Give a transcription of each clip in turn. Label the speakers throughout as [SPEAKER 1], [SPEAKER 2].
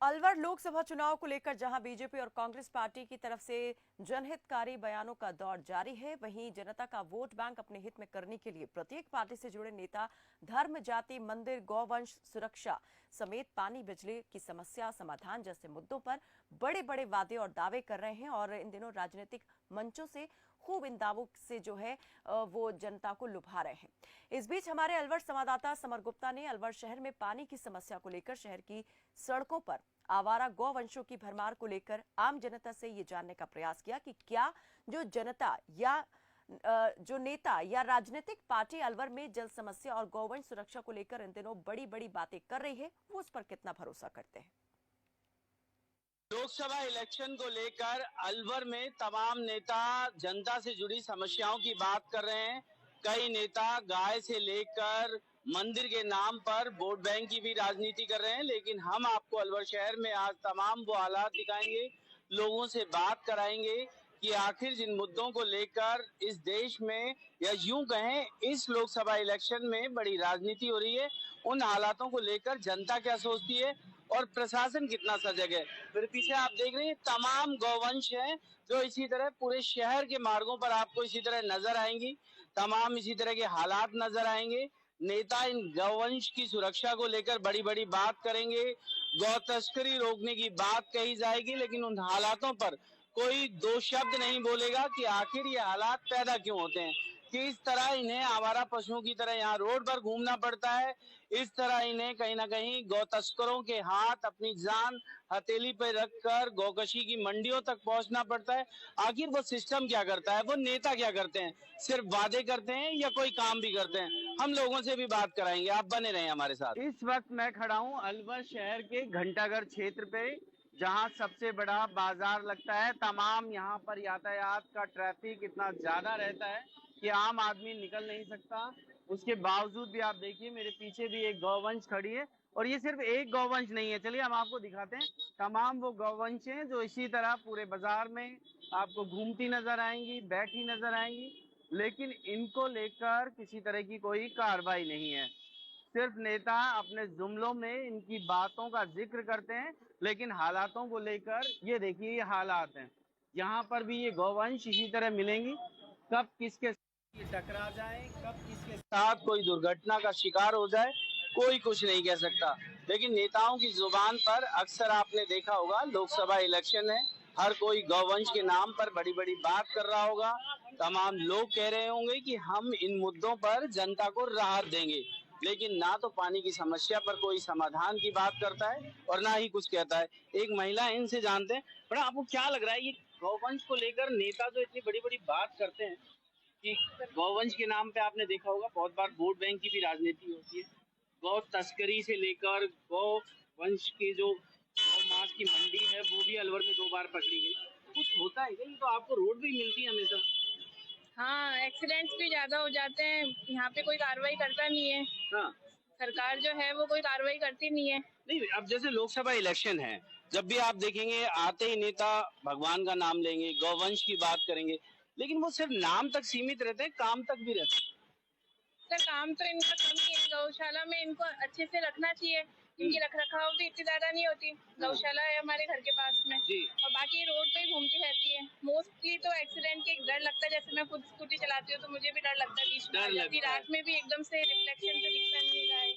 [SPEAKER 1] अलवर लोकसभा चुनाव को लेकर जहां बीजेपी और कांग्रेस पार्टी की तरफ से जनहितकारी बयानों का दौर जारी है, वहीं जनता का वोट बैंक अपने हित में करने के लिए प्रत्येक पार्टी से जुड़े नेता धर्म, जाति, मंदिर, गौवंश सुरक्षा समेत पानी, बिजली की समस्या समाधान जैसे मुद्दों पर बड़े बड़े वादे और दावे कर रहे हैं और इन दिनों राजनीतिक मंचों से खूब इन दावों से जो है वो जनता को लुभा रहे हैं। इस बीच हमारे अलवर संवाददाता समर गुप्ता ने अलवर शहर में पानी की समस्या को लेकर शहर की सड़कों पर आवारा गौवंशों की भरमार को लेकर आम जनता से ये जानने का प्रयास किया कि क्या जो जनता या जो नेता या राजनीतिक पार्टी अलवर में जल समस्या और गौवंश सुरक्षा को लेकर इन दिनों बड़ी बड़ी बातें कर रही है, वो उस पर कितना भरोसा करते हैं।
[SPEAKER 2] लोकसभा इलेक्शन को लेकर अलवर में तमाम नेता जनता से जुड़ी समस्याओं की बात कर रहे हैं। कई नेता गाय से लेकर मंदिर के नाम पर वोट बैंक की भी राजनीति कर रहे हैं, लेकिन हम आपको अलवर शहर में आज तमाम वो हालात दिखाएंगे, लोगों से बात कराएंगे कि आखिर जिन मुद्दों को लेकर इस देश में या यूं कहें इस लोकसभा इलेक्शन में बड़ी राजनीति हो रही है, उन हालातों को लेकर जनता क्या सोचती है और प्रशासन कितना सजग है। फिर पीछे आप देख रहे हैं तमाम गौवंश हैं जो इसी तरह पूरे शहर के मार्गों पर आपको इसी तरह नजर आएंगी, तमाम इसी तरह के हालात नजर आएंगे। नेता इन गौवंश की सुरक्षा को लेकर बड़ी बड़ी बात करेंगे, गौ तस्करी रोकने की बात कही जाएगी, लेकिन उन हालातों पर कोई दो शब्द नहीं बोलेगा कि आखिर ये हालात पैदा क्यों होते हैं, किस तरह इन्हें आवारा पशुओं की तरह यहाँ रोड पर घूमना पड़ता है, इस तरह इन्हें कहीं ना कहीं गौ तस्करों के हाथ अपनी जान हथेली पर रखकर गौकशी की मंडियों तक पहुंचना पड़ता है। आखिर वो सिस्टम क्या करता है, वो नेता क्या करते हैं, सिर्फ वादे करते हैं या कोई काम भी करते हैं? हम लोगों से भी बात कराएंगे, आप बने रहें हमारे साथ। इस वक्त मैं खड़ा हूँ अलवर शहर के घंटाघर क्षेत्र पे, जहाँ सबसे बड़ा बाजार लगता है। तमाम यहाँ पर यातायात का ट्रैफिक इतना ज्यादा रहता है कि आम आदमी निकल नहीं सकता। उसके बावजूद भी आप देखिए मेरे पीछे भी एक गौवंश खड़ी है, और ये सिर्फ एक गौवंश नहीं है, चलिए हम आपको दिखाते हैं। तमाम वो गौवंश हैं जो इसी तरह पूरे बाजार में आपको घूमती नजर आएंगी, बैठी नजर आएंगी, लेकिन इनको लेकर किसी तरह की कोई कार्रवाई नहीं है। सिर्फ नेता अपने जुमलों में इनकी बातों का जिक्र करते हैं, लेकिन हालातों को लेकर ये देखिए ये हालात हैं। यहाँ पर भी ये गौवंश इसी तरह मिलेंगी, कब किसके साथ ये टकरा जाए, कब किसके साथ कोई दुर्घटना का शिकार हो जाए, कोई कुछ नहीं कह सकता। लेकिन नेताओं की जुबान पर अक्सर आपने देखा होगा, लोकसभा इलेक्शन है, हर कोई गौवंश के नाम पर बड़ी बड़ी बात कर रहा होगा। तमाम लोग कह रहे होंगे कि हम इन मुद्दों पर जनता को राहत देंगे, लेकिन ना तो पानी की समस्या पर कोई समाधान की बात करता है और ना ही कुछ कहता है। एक महिला इनसे जानते हैं, बड़ा आपको क्या लग रहा है ये गौवंश को लेकर नेता जो इतनी बड़ी बड़ी बात करते हैं कि गौवंश के नाम पे आपने देखा होगा बहुत बार वोट बैंक की भी राजनीति होती है, गौ तस्करी से लेकर गौ वंश की जो गौ मांस की मंडी है वो भी अलवर में 2 बार पकड़ी गई। कुछ होता है क्या? ये तो आपको रोड भी मिलती है हमेशा।
[SPEAKER 3] हाँ, एक्सीडेंट्स भी ज्यादा हो जाते हैं, यहाँ पे कोई कार्रवाई करता नहीं है।
[SPEAKER 2] हाँ,
[SPEAKER 3] सरकार जो है वो कोई कार्रवाई करती नहीं है।
[SPEAKER 2] नहीं, अब जैसे लोकसभा इलेक्शन है, जब भी आप देखेंगे आते ही नेता भगवान का नाम लेंगे, गौवंश की बात करेंगे, लेकिन वो सिर्फ नाम तक सीमित रहते हैं, काम तक भी रहते हैं।
[SPEAKER 3] सर काम तो इनका कम ही है, गौशाला में इनको अच्छे से रखना चाहिए, इनकी रख रखाव भी इतनी ज्यादा नहीं होती। गौशाला है हमारे घर के पास में
[SPEAKER 2] जी।
[SPEAKER 3] और बाकी रोड पे ही घूमती रहती है। मोस्टली तो एक्सीडेंट के डर लगता है, जैसे मैं खुद स्कूटी चलाती हूँ तो मुझे भी डर लगता है, बीच में आ जाती रात में भी एकदम से रिफ्लेक्शन से दिखता नहीं रहा है।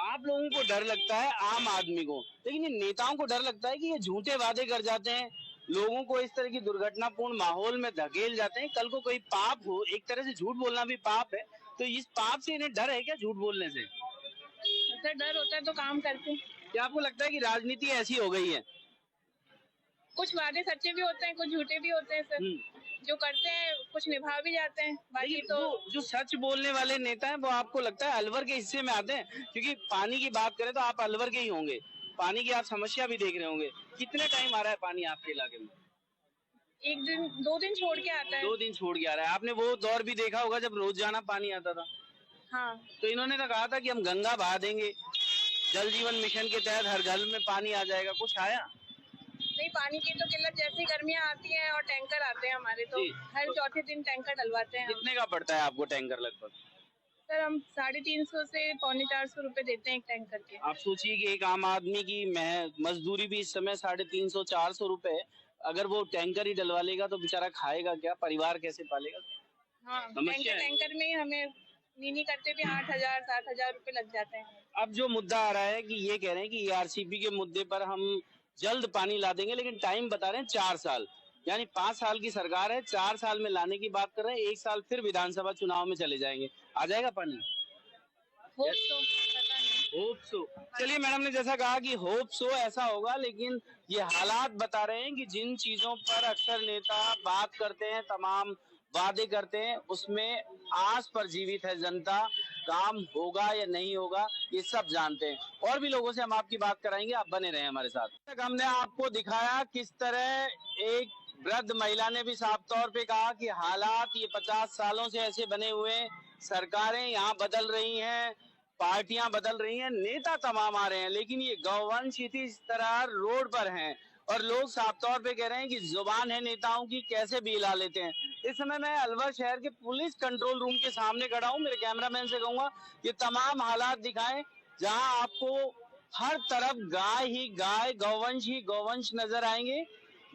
[SPEAKER 2] आप लोगों को डर लगता है, आम आदमी को, लेकिन ये नेताओं को डर लगता है कि ये झूठे वादे कर जाते हैं, लोगों को इस तरह की दुर्घटनापूर्ण माहौल में धकेल जाते हैं। कल को कोई पाप हो, एक तरह से झूठ बोलना भी पाप है, तो इस पाप से इन्हें डर है क्या झूठ बोलने से?
[SPEAKER 3] सर डर होता है तो काम करते हैं।
[SPEAKER 2] क्या आपको लगता है कि राजनीति ऐसी हो गई है?
[SPEAKER 3] कुछ वादे सच्चे भी होते हैं, कुछ झूठे भी होते हैं सर। जो करते हैं कुछ निभा भी जाते हैं, बाकी तो
[SPEAKER 2] जो सच बोलने वाले नेता हैं वो आपको लगता है अलवर के हिस्से में आते हैं? क्योंकि पानी की बात करें तो आप अलवर के ही होंगे, पानी की आप समस्या भी देख रहे होंगे। कितने टाइम आ रहा है पानी आपके इलाके में?
[SPEAKER 3] 1 दिन 2 दिन छोड़ के आता है।
[SPEAKER 2] 2 दिन छोड़ के आ रहा है। आपने वो दौर भी देखा होगा जब रोजाना पानी आता था।
[SPEAKER 3] हाँ,
[SPEAKER 2] तो इन्होंने तो कहा था कि हम गंगा बहा देंगे, जल जीवन मिशन के तहत हर घर में पानी आ जाएगा, कुछ आया
[SPEAKER 3] नहीं। पानी की तो किल्लत जैसी गर्मियाँ आती हैं और टैंकर आते हैं हमारे, तो हर चौथे दिन टैंकर डलवाते हैं।
[SPEAKER 2] कितने का पड़ता है आपको टैंकर लगभग?
[SPEAKER 3] सर हम 350 से 350 रुपए देते हैं एक टैंकर के।
[SPEAKER 2] आप सोचिए कि एक आम आदमी की मजदूरी भी इस समय 350-400 रुपए है। अगर वो टैंकर ही डलवा लेगा तो बेचारा खाएगा क्या, परिवार कैसे पालेगा?
[SPEAKER 3] हाँ,
[SPEAKER 2] समस्या है।
[SPEAKER 3] टैंकर में हमें नहीं करते भी 8,000 7,000 रुपए लग जाते हैं।
[SPEAKER 2] अब जो मुद्दा आ रहा है कि ये कह रहे हैं कि ईआरसीपी के मुद्दे पर हम जल्द पानी ला देंगे, लेकिन टाइम बता रहे हैं 4 साल, यानी 5 साल की सरकार है, 4 साल में लाने की बात कर रहे हैं। 1 साल फिर विधानसभा चुनाव में चले जाएंगे, आ जाएगा पानी?
[SPEAKER 3] होप सो, पता नहीं।
[SPEAKER 2] Hope so. चलिए, मैडम ने जैसा कहा कि होप सो ऐसा होगा, लेकिन ये हालात बता रहे हैं कि जिन चीजों पर अक्सर नेता बात करते हैं, तमाम वादे करते हैं, उसमें आस पर जीवित है जनता। काम होगा या नहीं होगा ये सब जानते हैं। और भी लोगों से हम आपकी बात कराएंगे, आप बने रहे हमारे साथ। हमने आपको दिखाया किस तरह एक वृद्ध महिला ने भी साफ तौर पे कहा कि हालात ये 50 सालों से ऐसे बने हुए हैं, सरकारें यहाँ बदल रही हैं, पार्टियां बदल रही हैं, नेता तमाम आ रहे हैं, लेकिन ये गौवंश इस तरह रोड पर हैं और लोग साफ तौर पे कह रहे हैं कि जुबान है नेताओं की, कैसे भी हिला लेते हैं। इस समय मैं अलवर शहर के पुलिस कंट्रोल रूम के सामने खड़ा हूं। मेरे कैमरामैन से कहूंगा ये तमाम हालात दिखाएं जहां आपको हर तरफ गाय ही गाय, गौवंश ही गौवंश नजर आएंगे,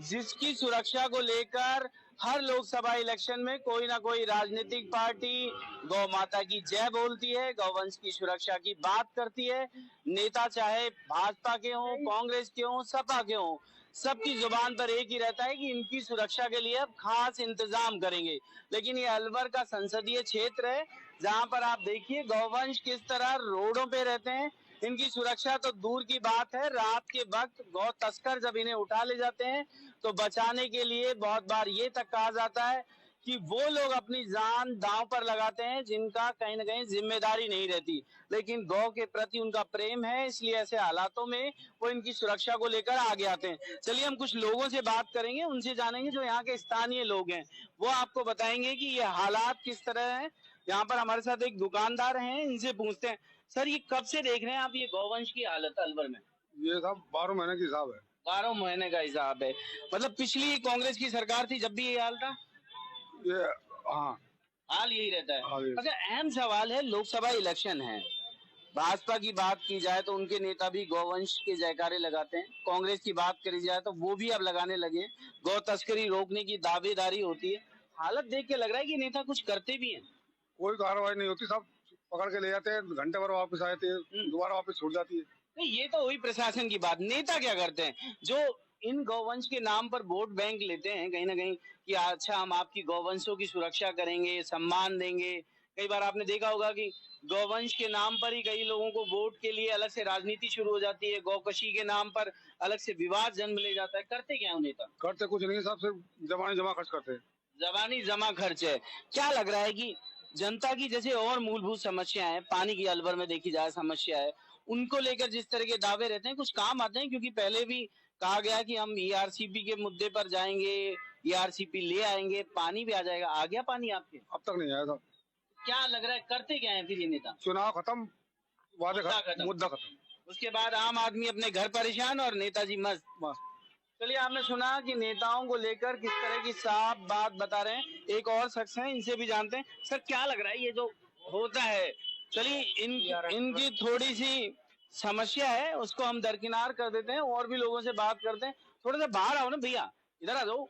[SPEAKER 2] जिसकी सुरक्षा को लेकर हर लोकसभा इलेक्शन में कोई ना कोई राजनीतिक पार्टी गौ माता की जय बोलती है, गौवंश की सुरक्षा की बात करती है। नेता चाहे भाजपा के हों, कांग्रेस के हों, सपा के हों, सबकी जुबान पर एक ही रहता है कि इनकी सुरक्षा के लिए अब खास इंतजाम करेंगे। लेकिन ये अलवर का संसदीय क्षेत्र है, जहां पर आप देखिए गौवंश किस तरह रोडों पे रहते हैं। इनकी सुरक्षा तो दूर की बात है, रात के वक्त गौ तस्कर जब इन्हें उठा ले जाते हैं तो बचाने के लिए बहुत बार ये तक कहा जाता है कि वो लोग अपनी जान दांव पर लगाते हैं जिनका कहीं ना कहीं जिम्मेदारी नहीं रहती, लेकिन गौ के प्रति उनका प्रेम है, इसलिए ऐसे हालातों में वो इनकी सुरक्षा को लेकर आगे आते हैं। चलिए हम कुछ लोगों से बात करेंगे, उनसे जानेंगे जो यहाँ के स्थानीय लोग हैं, वो आपको बताएंगे कि ये हालात किस तरह है। यहाँ पर हमारे साथ एक दुकानदार हैं, इनसे पूछते हैं। सर, ये कब से देख रहे हैं आप ये गौवंश की हालत अलवर में?
[SPEAKER 4] ये सब 12 महीने की हिसाब है।
[SPEAKER 2] 12 महीने का हिसाब है, मतलब पिछली कांग्रेस की सरकार थी जब भी ये हाल था?
[SPEAKER 4] ये हाँ,
[SPEAKER 2] हाल यही रहता है।
[SPEAKER 4] हाल यही।
[SPEAKER 2] अच्छा, अहम सवाल है, लोकसभा इलेक्शन है, भाजपा की बात की जाए तो उनके नेता भी गौवंश के जयकारे लगाते हैं, कांग्रेस की बात करी जाए तो वो भी अब लगाने लगे हैं, गौ तस्करी रोकने की दावेदारी होती है। हालत देख के लग रहा है कि नेता कुछ करते भी हैं।
[SPEAKER 4] कोई कार्रवाई नहीं होती, सब पकड़ के ले जाते हैं, घंटे भर वापस आते हैं, दोबारा वापस छूट जाती है।
[SPEAKER 2] नहीं, ये तो हुई प्रशासन की बात। नेता क्या करते हैं जो इन गौवंश के नाम पर वोट बैंक लेते हैं कहीं ना कहीं कि अच्छा हम आपकी गौवंशों की सुरक्षा करेंगे, सम्मान देंगे। कई बार आपने देखा होगा कि गौवंश के नाम पर ही कई लोगों को वोट के लिए अलग से राजनीति शुरू हो जाती है, गौकशी के नाम पर अलग से विवाद जन्म ले जाता है। करते क्या है नेता?
[SPEAKER 4] करते कुछ नहीं, सब सिर्फ जमा खर्च करते हैं।
[SPEAKER 2] जबानी जमा खर्च है। क्या लग रहा है कि जनता की जैसे और मूलभूत समस्या है, पानी की अलवर में देखी जाए समस्या है, उनको लेकर जिस तरह के दावे रहते हैं कुछ काम आते हैं? क्योंकि पहले भी कहा गया कि हम ईआरसीपी के मुद्दे पर जाएंगे, ईआरसीपी ले आएंगे, पानी भी आ जाएगा। आ गया पानी आपके?
[SPEAKER 4] अब तक नहीं आया था।
[SPEAKER 2] क्या लग रहा है करते क्या है फिर ये नेता?
[SPEAKER 4] चुनाव खत्म, वादे खत्म, मुद्दा खत्म,
[SPEAKER 2] उसके बाद आम आदमी अपने घर परेशान और नेताजी मस्त।
[SPEAKER 4] बस।
[SPEAKER 2] चलिए, आपने सुना कि नेताओं को लेकर किस तरह की साफ बात बता रहे हैं। एक और शख्स हैं, इनसे भी जानते हैं। सर, क्या लग रहा है ये जो होता है? चलिए, इनकी थोड़ी सी समस्या है, उसको हम दरकिनार कर देते हैं और भी लोगों से बात करते हैं। थोड़ा सा बाहर आओ ना भैया, इधर आ जाओ।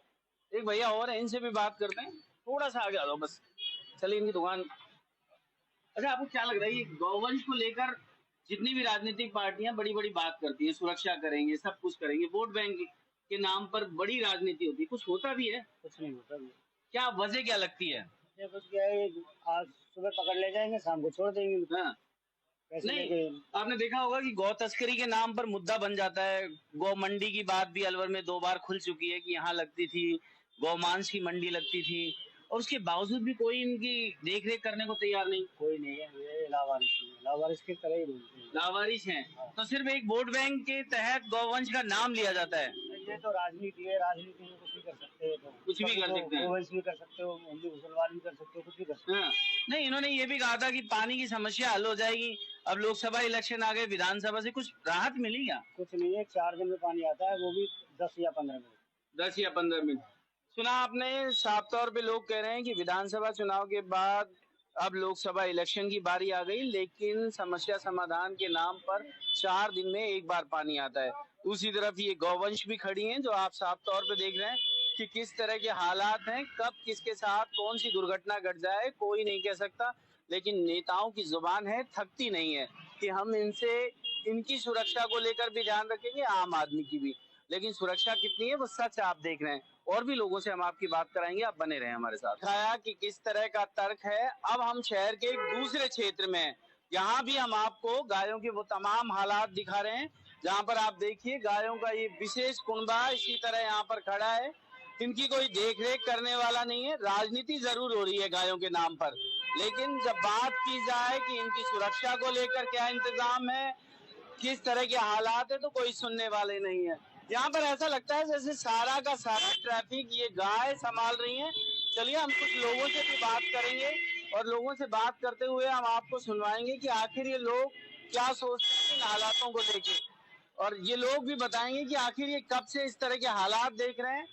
[SPEAKER 2] एक भैया और है, इनसे भी बात करते हैं। थोड़ा सा आगे आ जाओ बस। चलिए, इनकी दुकान। अच्छा, आपको क्या लग रहा है ये गौवंश को लेकर जितनी भी राजनीतिक पार्टियां बड़ी बड़ी बात करती है, सुरक्षा करेंगे, सब कुछ करेंगे, वोट बैंक के नाम पर बड़ी राजनीति होती है, कुछ होता भी है?
[SPEAKER 5] कुछ नहीं होता भी।
[SPEAKER 2] क्या वजह क्या लगती है?
[SPEAKER 5] ये कुछ क्या है, आज सुबह पकड़ ले जाएंगे, शाम को छोड़ देंगे।
[SPEAKER 2] हाँ।
[SPEAKER 5] पैसे
[SPEAKER 2] नहीं,
[SPEAKER 5] लेके।
[SPEAKER 2] आपने देखा होगा कि गौ तस्करी के नाम पर मुद्दा बन जाता है। गौ मंडी की बात भी अलवर में 2 बार खुल चुकी है कि यहाँ लगती थी, गौ मांस की मंडी लगती थी, और उसके बावजूद भी कोई इनकी देख रेख करने को तैयार नहीं।
[SPEAKER 5] कोई नहीं है, ये लावारिस की तरह ही बोलते हैं।
[SPEAKER 2] लावारिस हैं, तो सिर्फ एक वोट बैंक के तहत गौवंश का नाम लिया जाता है।
[SPEAKER 5] ये तो राजनीति है, राजनीति में कुछ भी कर सकते हैं। तो
[SPEAKER 2] कुछ भी कर सकते हैं।
[SPEAKER 5] गोवंश भी कर सकते हो, हिंदू मुसलमान भी कर सकते हो, कुछ भी कर सकते हो।
[SPEAKER 2] हाँ। नहीं, इन्होंने ये भी कहा था कि पानी की समस्या हल हो जाएगी। अब लोकसभा इलेक्शन आ गए, विधानसभा से कुछ राहत मिली क्या?
[SPEAKER 5] कुछ नहीं है, 4 दिन में पानी आता है, वो भी 10 या 15 मिनट।
[SPEAKER 2] 10 या 15 मिनट। सुना आपने, साफ तौर पे लोग कह रहे हैं कि विधानसभा चुनाव के बाद अब लोकसभा इलेक्शन की बारी आ गई, लेकिन समस्या समाधान के नाम पर 4 दिन में एक बार पानी आता है। दूसरी तरफ ये गौवंश भी खड़ी हैं, जो आप साफ तौर पे देख रहे हैं कि किस तरह के हालात हैं, कब किसके साथ कौन सी दुर्घटना घट जाए कोई नहीं कह सकता। लेकिन नेताओं की जुबान है, थकती नहीं है कि हम इनकी सुरक्षा को लेकर भी ध्यान रखेंगे, आम आदमी की भी। लेकिन सुरक्षा कितनी है वो सच आप देख रहे हैं। और भी लोगों से हम आपकी बात कराएंगे, आप बने रहे हमारे साथ। दिखाया कि किस तरह का तर्क है। अब हम शहर के एक दूसरे क्षेत्र में हैं, यहाँ भी हम आपको गायों के वो तमाम हालात दिखा रहे हैं, जहाँ पर आप देखिए गायों का ये विशेष कुनबा इसी तरह यहाँ पर खड़ा है। इनकी कोई देख रेख करने वाला नहीं है। राजनीति जरूर हो रही है गायों के नाम पर, लेकिन जब बात की जाए कि इनकी सुरक्षा को लेकर क्या इंतजाम है, किस तरह के हालात है, तो कोई सुनने वाले नहीं है। यहाँ पर ऐसा लगता है जैसे सारा का सारा ट्रैफिक ये गाय संभाल रही हैं। चलिए हम कुछ लोगों से भी बात करेंगे और लोगों से बात करते हुए हम आपको सुनवाएंगे कि आखिर ये लोग क्या सोचते हैं इन हालातों को लेके, और ये लोग भी बताएंगे कि आखिर ये कब से इस तरह के हालात देख रहे हैं।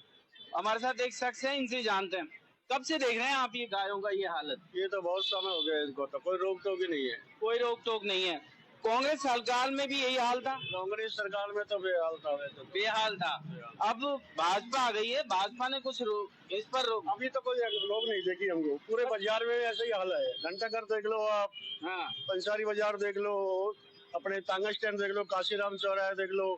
[SPEAKER 2] हमारे साथ एक शख्स है, इनसे जानते हैं कब से देख रहे हैं आप ये गायों का ये हालत।
[SPEAKER 6] ये तो बहुत समय हो गया इनको, तो कोई रोक टोक ही नहीं है।
[SPEAKER 2] कोई रोक टोक नहीं है। कांग्रेस सरकार में भी यही हाल था।
[SPEAKER 6] कांग्रेस सरकार में तो बेहाल था, वैसे
[SPEAKER 2] बेहाल था। अब भाजपा आ गई है, भाजपा ने कुछ इस पर
[SPEAKER 6] अभी तो कोई लोग नहीं देखी हमको। पूरे बाजार में ऐसे ही हाल है। घंटाघर देख लो आप,
[SPEAKER 2] हाँ
[SPEAKER 6] पंसारी बाजार देख लो, अपने तांगा स्टैंड देख लो, काशीराम चौराहा देख लो,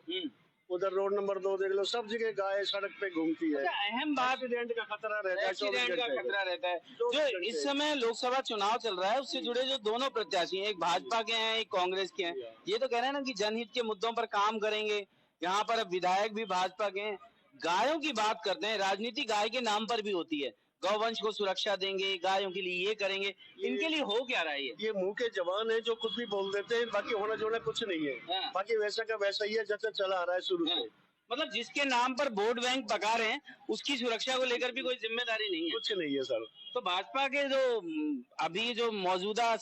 [SPEAKER 6] उधर रोड नंबर 2 देख लो, सब जगह गाय सड़क पे घूमती है।
[SPEAKER 2] अहम बात
[SPEAKER 6] एक्सीडेंट का खतरा रहता है,
[SPEAKER 2] एक्सीडेंट का खतरा रहता है। जो इस समय लोकसभा चुनाव चल रहा है, उससे जुड़े जो दोनों प्रत्याशी हैं, एक भाजपा के हैं एक कांग्रेस के हैं, ये तो कह रहे हैं ना कि जनहित के मुद्दों पर काम करेंगे। यहाँ पर अब विधायक भी भाजपा के हैं। गायों की बात करते हैं, राजनीति गाय के नाम पर भी होती है। गौवंश को सुरक्षा देंगे, गायों के लिए ये करेंगे, इनके लिए हो क्या रहा है
[SPEAKER 6] ये मुंह के जवान है जो कुछ भी बोल देते हैं, बाकी होना जोना कुछ नहीं है।
[SPEAKER 2] हाँ।
[SPEAKER 6] बाकी वैसा का वैसा ही है जैसे चला आ रहा है शुरू से।
[SPEAKER 2] मतलब जिसके नाम पर वोट बैंक पका रहे हैं, उसकी सुरक्षा को लेकर भी कोई जिम्मेदारी नहीं है।
[SPEAKER 6] कुछ नहीं है सर।
[SPEAKER 2] तो भाजपा के जो अभी जो मौजूदा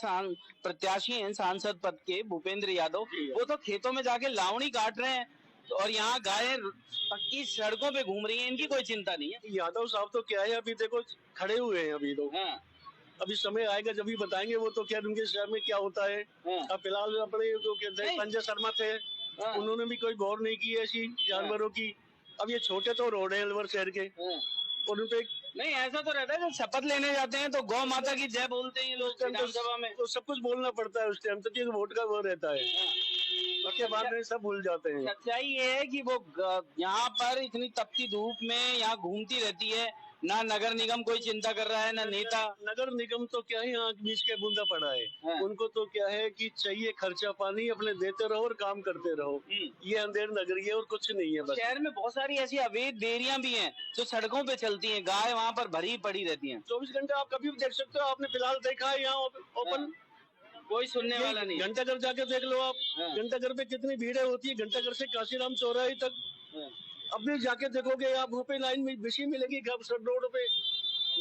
[SPEAKER 2] प्रत्याशी हैं सांसद पद के, भूपेंद्र यादव, वो तो खेतों में जाके लावणी काट रहे हैं और यहाँ गायें पक्की सड़कों पे घूम रही हैं। इनकी कोई चिंता नहीं है।
[SPEAKER 6] यादव साहब तो क्या है, अभी देखो खड़े हुए हैं अभी तो।
[SPEAKER 2] हाँ।
[SPEAKER 6] अभी समय आएगा जब भी बताएंगे वो तो क्या उनके शहर में क्या होता है।
[SPEAKER 2] हाँ।
[SPEAKER 6] अब फिलहाल अपने जो कहते हैं संजय शर्मा थे,
[SPEAKER 2] हाँ।
[SPEAKER 6] उन्होंने भी कोई गौर नहीं की ऐसी जानवरों की। अब ये छोटे तो रोड है अलवर शहर के,
[SPEAKER 2] हाँ।
[SPEAKER 6] और उनपे
[SPEAKER 2] नहीं ऐसा तो रहता है जब शपथ लेने जाते हैं तो गौ माता की जय बोलते हैं ये लोग विधानसभा में।
[SPEAKER 6] तो सब कुछ बोलना पड़ता है उस टाइम तक, ये वोट का वो रहता है। उसके बाद में सब भूल जाते हैं।
[SPEAKER 2] सच्चाई ये है कि वो यहाँ पर इतनी तपती धूप में यहाँ घूमती रहती है, ना नगर निगम कोई चिंता कर रहा है, ना नेता।
[SPEAKER 6] नगर निगम तो क्या है, आंख बीच के बूंदा पड़ा है।
[SPEAKER 2] हाँ।
[SPEAKER 6] उनको तो क्या है कि चाहिए खर्चा पानी अपने देते रहो और काम करते रहो। ये अंधेर नगरी है और कुछ नहीं है। बस
[SPEAKER 2] शहर में बहुत सारी ऐसी अवैध डेयरियां भी हैं जो सड़कों पे चलती हैं, गाय वहाँ पर भरी पड़ी रहती हैं।
[SPEAKER 6] 24 घंटे आप कभी भी देख सकते हो। आपने फिलहाल देखा है यहाँ ओपन,
[SPEAKER 2] कोई सुनने वाला नहीं।
[SPEAKER 6] घंटाघर जाके देख लो आप।
[SPEAKER 2] हाँ।
[SPEAKER 6] घंटाघर पे कितनी भीड़ होती है, घंटाघर से काशीराम चौराहे तक।
[SPEAKER 2] हाँ।
[SPEAKER 6] अब भी जाके देखोगे आप, वहाँ पे लाइन में बेसी मिलेगी रोड पे।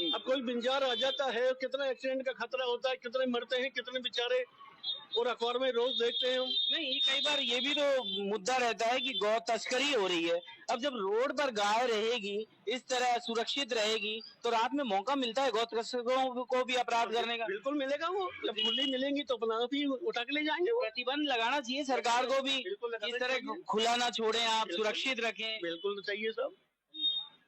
[SPEAKER 6] अब कोई बिंजार आ जाता है, कितना एक्सीडेंट का खतरा होता है, कितने मरते हैं, कितने बेचारे, और अखबार में रोज देखते हैं हम।
[SPEAKER 2] नहीं कई बार ये भी तो मुद्दा रहता है कि गौ तस्करी हो रही है। अब जब रोड पर गाय रहेगी, इस तरह सुरक्षित रहेगी, तो रात में मौका मिलता है गौ तस्करों को भी अपराध करने का।
[SPEAKER 6] बिल्कुल मिलेगा। वो जब खुली मिलेंगी तो अपना आप ही उठा के ले जाएंगे। वो
[SPEAKER 2] प्रतिबंध लगाना चाहिए सरकार को भी,
[SPEAKER 6] बिल्कुल
[SPEAKER 2] इस तरह खुला ना छोड़ें, आप सुरक्षित रखें।
[SPEAKER 6] बिल्कुल चाहिए सब।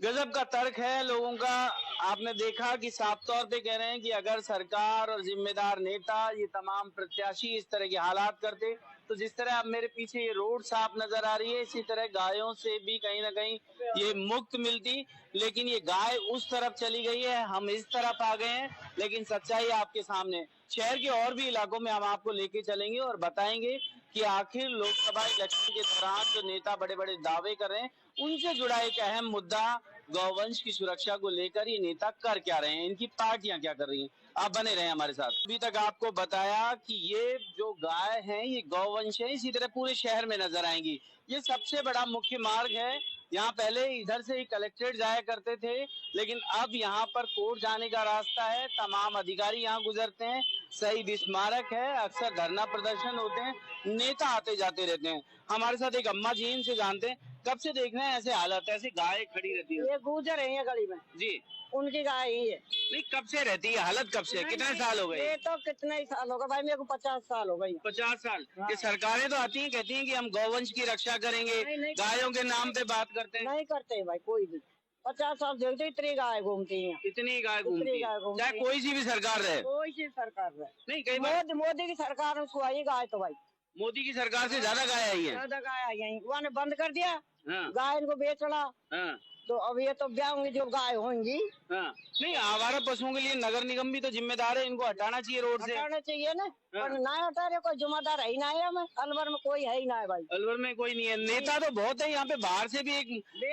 [SPEAKER 2] गजब का तर्क है लोगों का। आपने देखा कि साफ तौर पे कह रहे हैं कि अगर सरकार और जिम्मेदार नेता, ये तमाम प्रत्याशी इस तरह के हालात करते, तो जिस तरह अब मेरे पीछे ये रोड साफ नजर आ रही है, इसी तरह गायों से भी कहीं ना कहीं ये मुक्त मिलती। लेकिन ये गाय उस तरफ चली गई है, हम इस तरफ आ गए हैं। लेकिन सच्चाई आपके सामने। शहर के और भी इलाकों में हम आपको लेके चलेंगे और बताएंगे कि आखिर लोकसभा इलेक्शन के दौरान जो नेता बड़े बड़े दावे कर रहे हैं, उनसे जुड़ा एक अहम मुद्दा गौवंश की सुरक्षा को लेकर ये नेता कर क्या रहे हैं, इनकी पार्टियां क्या कर रही हैं। आप बने रहे हमारे साथ। अभी तक आपको बताया कि ये जो गाय हैं ये गौवंश है, इसी तरह पूरे शहर में नजर आएंगी। ये सबसे बड़ा मुख्य मार्ग है। यहाँ पहले इधर से ही कलेक्ट्रेट जाया करते थे, लेकिन अब यहाँ पर कोर्ट जाने का रास्ता है। तमाम अधिकारी यहाँ गुजरते हैं, शहीद स्मारक है, अक्सर धरना प्रदर्शन होते हैं, नेता आते जाते रहते हैं। हमारे साथ एक अम्मा जी, इनसे जानते हैं कब से देख रहे हैं ऐसे हालत, ऐसे गाय खड़ी रहती है?
[SPEAKER 5] ये गुजर रही है गली में,
[SPEAKER 2] जी
[SPEAKER 5] उनकी गाय ही है।
[SPEAKER 2] नहीं, कब से रहती है हालत, कब से, कितने साल हो गए?
[SPEAKER 5] ये तो कितने ही साल हो गए भाई, मेरे को 50 साल हो गई।
[SPEAKER 2] 50 साल।
[SPEAKER 5] हाँ।
[SPEAKER 2] ये सरकारें तो आती हैं, कहती हैं कि हम गौवंश की रक्षा करेंगे,
[SPEAKER 5] नहीं,
[SPEAKER 2] गायों के नाम पे बात करते हैं।
[SPEAKER 5] नहीं करते भाई कोई भी। 50 साल झेलते इतनी गाय घूमती हैं,
[SPEAKER 2] इतनी गाय घूमती
[SPEAKER 5] इतनी
[SPEAKER 2] है,
[SPEAKER 5] गाय घूमती
[SPEAKER 2] चाहे
[SPEAKER 5] है।
[SPEAKER 2] कोई सी भी सरकार रहे।
[SPEAKER 5] कोई सी सरकार है
[SPEAKER 2] नहीं, कई बार
[SPEAKER 5] मोदी की सरकार ने सुहाई गाय तो भाई
[SPEAKER 2] मोदी की सरकार से ज्यादा गाय आई है।
[SPEAKER 5] ज्यादा गाय आई है, वहाँ ने बंद कर दिया,
[SPEAKER 2] हाँ,
[SPEAKER 5] गाय इनको बेचना।
[SPEAKER 2] हाँ,
[SPEAKER 5] तो अब ये तो ब्याह होंगी जो गाय होंगी,
[SPEAKER 2] हाँ। नहीं, आवारा पशुओं के लिए नगर निगम भी तो जिम्मेदार है, इनको हटाना चाहिए रोड से।
[SPEAKER 5] हटाना चाहिए ना,
[SPEAKER 2] हाँ।
[SPEAKER 5] पर ना हटा रहे, कोई जुम्मेदार है ही ना है, हमें अलवर में कोई है ही ना है भाई।
[SPEAKER 2] अलवर में कोई नहीं है, नेता तो बहुत है यहाँ पे, बाहर से भी एक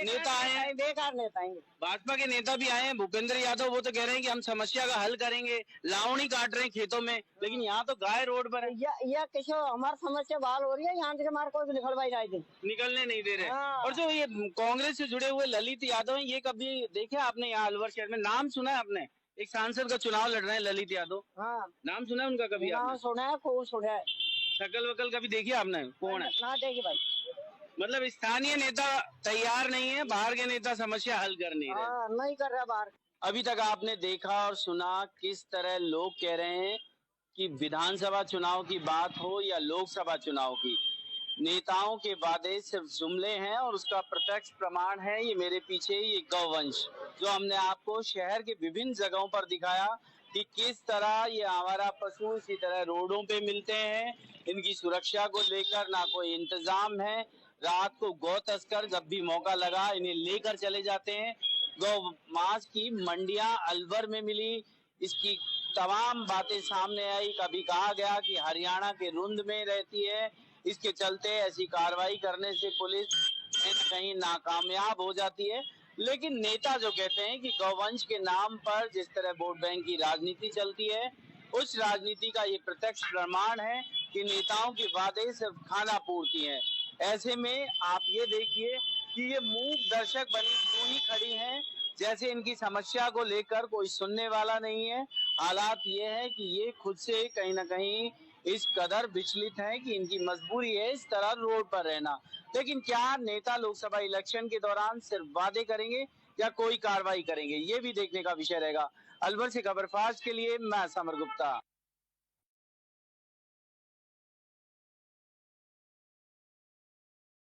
[SPEAKER 2] नेता आए हैं,
[SPEAKER 5] बेकार नेता आएंगे।
[SPEAKER 2] भाजपा के नेता भी आए हैं, भूपेंद्र यादव, वो तो कह रहे हैं कि हम समस्या का हल करेंगे, लावणी काट रहे हैं खेतों में, लेकिन यहाँ तो गाय रोड पर है,
[SPEAKER 5] या किसी हमारी समस्या बहाल हो रही है, यहाँ से हमारे कोई भी निकल भाई राय दिन।
[SPEAKER 2] निकलने नहीं दे रहे।
[SPEAKER 5] हाँ।
[SPEAKER 2] और जो ये कांग्रेस से जुड़े हुए ललित यादव हैं, ये कभी देखे आपने यहाँ अलवर शहर में? नाम सुना है आपने? एक सांसद का चुनाव लड़ रहे हैं ललित यादव,
[SPEAKER 5] हाँ,
[SPEAKER 2] नाम सुना है उनका कभी
[SPEAKER 5] नाम
[SPEAKER 2] आपने?
[SPEAKER 5] सुना है, खूब सुना है।
[SPEAKER 2] शकल वकल कभी देखी आपने, कौन है?
[SPEAKER 5] ना देगी भाई।
[SPEAKER 2] मतलब स्थानीय नेता तैयार नहीं है, बाहर के नेता समस्या हल कर नहीं रहे।
[SPEAKER 5] हाँ, नहीं कर रहा बाहर।
[SPEAKER 2] अभी तक आपने देखा और सुना किस तरह लोग कह रहे हैं कि विधानसभा चुनाव की बात हो या लोकसभा चुनाव की, नेताओं के वादे सिर्फ जुमले हैं और उसका प्रत्यक्ष प्रमाण है ये मेरे पीछे ये गौवंश, जो हमने आपको शहर के विभिन्न जगहों पर दिखाया कि किस तरह ये आवारा पशु इसी तरह रोडों पे मिलते हैं। इनकी सुरक्षा को लेकर ना कोई इंतजाम है, रात को गौ तस्कर जब भी मौका लगा इन्हें लेकर चले जाते हैं। गौ मांस की मंडियां अलवर में मिली, इसकी तमाम बातें सामने आई। कभी कहा गया कि हरियाणा के रुंद में रहती है, इसके चलते ऐसी कार्रवाई करने से पुलिस कहीं नाकामयाब हो जाती है। लेकिन नेता जो कहते हैं कि गौवंश के नाम पर जिस तरह वोट बैंक की राजनीति चलती है, उस राजनीति का ये प्रत्यक्ष प्रमाण है कि नेताओं के वादे सिर्फ खाना पूर्ति है। ऐसे में आप ये देखिए कि ये मूक दर्शक बनी यूं ही खड़ी हैं, जैसे इनकी समस्या को लेकर कोई सुनने वाला नहीं है। हालात ये है कि ये खुद से कहीं ना कहीं इस कदर विचलित हैं कि इनकी मजबूरी है इस तरह रोड पर रहना। लेकिन क्या नेता लोकसभा इलेक्शन के दौरान सिर्फ वादे करेंगे या कोई कार्रवाई करेंगे, ये भी देखने का विषय रहेगा। अलवर से खबरफाश के लिए मैं समर गुप्ता।